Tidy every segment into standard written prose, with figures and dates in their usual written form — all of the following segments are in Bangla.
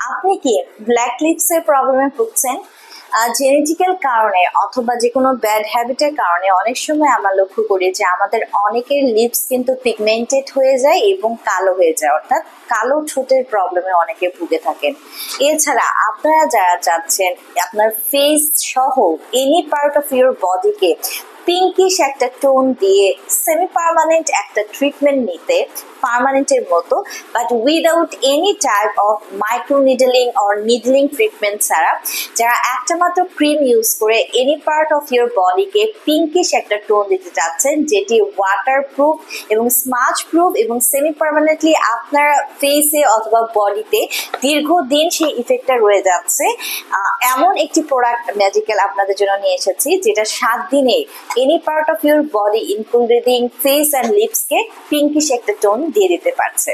আপনি কি ব্ল্যাক লিপসের প্রবলেমে ভুগছেন? জেনেটিক্যাল কারণে অথবা যে কোনো ব্যাড হ্যাবিটের কারণে অনেক সময় আমরা লক্ষ্য করি যে আমাদের অনেকের লিপস কিন্তু পিগমেন্টেড হয়ে যায় এবং কালো হয়ে যায়, অর্থাৎ কালো ঠোঁটের প্রবলেমে অনেকে ভুগে থাকেন। এছাড়া আপনারা যারা চাচ্ছেন আপনার ফেস সহ এনি পার্ট অফ ইউর বডিকে পিঙ্কিশ একটা টোন দিয়ে সেমি পার্মানেন্ট একটা ট্রিটমেন্ট নিতে, পার্মানেন্টের মতো but without any type of micro needling or needling treatment ছাড়া, যারা একটা মাত্র ক্রিম ইউজ করে এনি পার্ট অফ ইউর বডিকে পিঙ্কিশ একটা টোন দিতে চাচ্ছেন, যেটি ওয়াটার প্রুফ এবং স্মাচ প্রুফ এবং সেমি পার্মানেন্টলি আপনার ফেসে অথবা বডিতে দীর্ঘদিন সেই ইফেক্টটা রয়ে যাচ্ছে, এমন একটি প্রোডাক্ট ম্যাজিক্যাল আপনাদের জন্য নিয়ে এসেছি, যেটা 7 দিনে any part of your body including face and লিপসকে পিঙ্কিশ একটা টোন দিয়ে দিতে পারছে।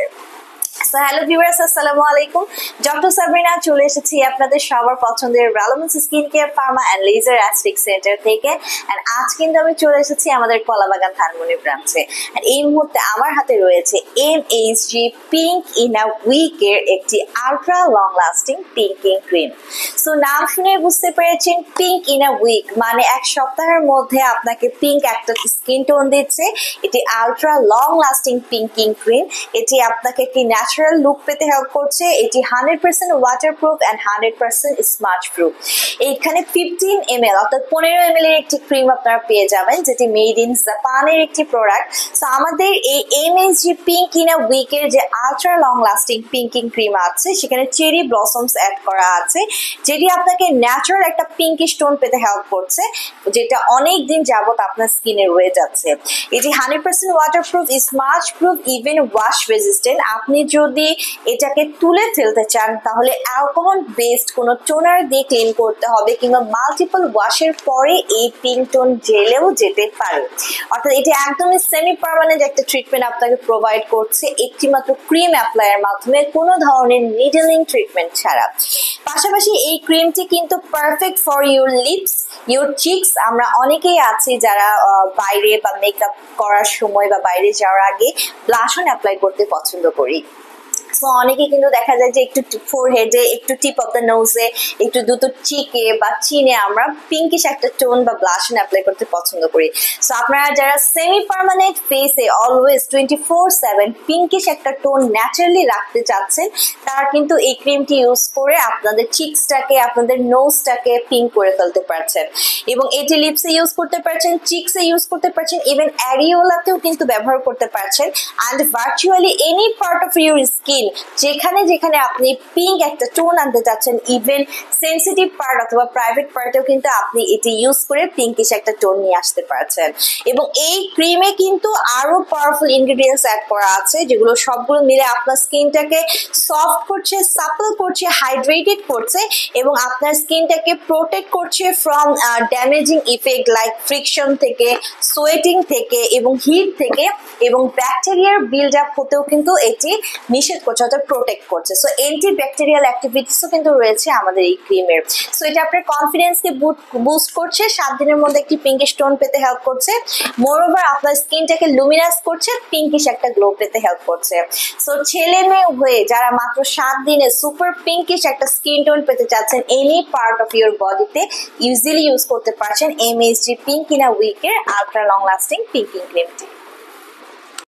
সো হ্যালো ভিউয়ার্স, আসসালামু আলাইকুম। ডক্টর সাবরিনা চলে এসেছি আপনাদের সবার পছন্দের Relevance skin care pharma and laser aesthetic centre থেকে। অ্যান্ড আজ কিন্তু আমি চলে এসেছি আমাদের কলাবাগান ধানমন্ডি ব্রাঞ্চে। অ্যান্ড এই মুহূর্তে আমার হাতে রয়েছে MHG পিঙ্ক ইন আ উইকের একটি ultra long lasting pinking cream. So নাম শুনে বুঝতে পেরেছেন, পিঙ্ক ইন আ উইক মানে এক সপ্তাহের মধ্যে আপনাকে পিঙ্ক একটা স্কিন টোন দিচ্ছে। এটি ultra long lasting pinking cream. এটি আপনাকে একটি ন্যাচারাল লুক পেতে হেল্প করছে। এটি 100% ওয়াটারপ্রুফ এন্ড 100% স্মাচ প্রুফ। এইখানে 15 ml অর্থাৎ 15 ml এর একটি ক্রিম আপনারা পেয়ে যাবেন, যেটি মেড ইন জাপানের একটি প্রোডাক্ট। সো আমাদের এই MHG পিঙ্ক ইন আ উইকের যে ultra long lasting pinking cream আছে, সেখানে চেরি ব্লসমস অ্যাড করা আছে, যেটি আপনাকে ন্যাচারাল একটা পিঙ্কিশ টোন পেতে হেল্প করছে, যেটা অনেক দিন যাবত আপনার স্কিনে রয়ে যাচ্ছে। এটি 100% waterproof, smudge proof, even wash resistant. আপনি যদি এটাকে তুলে ফেলতে চান তাহলে অ্যালকোহল বেসড কোনো টোনার দিয়ে ক্লিন করতে হবে, কিংবা মাল্টিপল ওয়াশের পরে এই পিঙ্ক টোন জেলেও যেতে পারে। অর্থাৎ এটি একদমই সেমি পার্মানেন্ট একটা ট্রিটমেন্ট আপনাকে প্রোভাইড করছে, একটি মাত্র ক্রিম অ্যাপ্লাইয়ের মাধ্যমে, কোনো ধরনের নিডলিং ট্রিটমেন্ট ছাড়া। পাশাপাশি এই ক্রিমটি কিন্তু perfect for your lips, your cheeks. আমরা অনেকেই আছি যারা বাইরে বা মেকআপ করার সময় বা বাইরে যাওয়ার আগে ব্লাশন অ্যাপ্লাই করতে পছন্দ করি। অনেকে কিন্তু দেখা যায় যে একটু ফোরহেডে, একটু টিপ অফ দ্য নোজে, একটু দুটো চিকে বা চিনে আমরা পিঙ্কিশ একটা টোন বা ব্লাশন অ্যাপ্লাই করতে পছন্দ করি। সো আপনারা যারা সেমি পার্মানেন্ট ফেসে অলওয়েজ 24/7 পিঙ্কিশ একটা টোন ন্যাচারালি রাখতে চাচ্ছেন, তারা কিন্তু এই ক্রিমটি ইউজ করে আপনাদের চিক্সটাকে, আপনাদের নোজটাকে পিঙ্ক করে ফেলতে পারছেন। এবং এটি লিপসে ইউজ করতে পারছেন, চিক্সে ইউজ করতে পারছেন, ইভেন অ্যারিওলাতেও কিন্তু ব্যবহার করতে পারছেন। And virtually any part of your skin যেখানে যেখানে আপনি পিঙ্ক একটা টোন আনতে চাচ্ছেন, ইভেন সেন্সিটিভ পার্ট অথবা প্রাইভেট পার্টেও কিন্তু আপনি এটি ইউজ করে পিঙ্কিশ একটা টোন নিয়ে আসতে পারছেন। এবং এই ক্রিমে কিন্তু আরো পাওয়ারফুল ইনগ্রেডিয়েন্টস অ্যাড করা আছে, যেগুলো সবগুলো মিলে আপনার স্কিনটাকে সফট করছে, সাপল করছে, হাইড্রেটেড করছে, এবং আপনার স্কিনটাকে প্রোটেক্ট করছে from damaging effect like friction থেকে, সোয়েটিং থেকে, এবং হিট থেকে, এবং ব্যাকটেরিয়ার বিল্ড আপ হতেও কিন্তু এটি নিষেধ করছে, অর্থাৎ প্রোটেক্ট করছে। সো অ্যান্টি ব্যাকটেরিয়াল অ্যাক্টিভিটিসও কিন্তু রয়েছে আমাদের এই ক্রিমের। সো এটা আপনার কনফিডেন্সকে বুস্ট করছে, 7 দিনের মধ্যে একটি পিঙ্কিশ টোন পেতে হেল্প করছে। মোরওভার আপনার স্কিনটাকে লুমিনাস করছে, পিঙ্কিশ একটা গ্লো পেতে হেল্প করছে। সো ছেলে মেয়ে হয়ে যারা মাত্র 7 দিনে সুপার পিঙ্কিশ একটা স্কিন টোন পেতে চাচ্ছেন এনি পার্ট অফ ইউর বডিতে, ইজিলি ইউজ করতে পারছেন MHG পিঙ্ক ইন আ উইকের আলট্রা লং লাস্টিং পিঙ্কিং ক্রিমটি।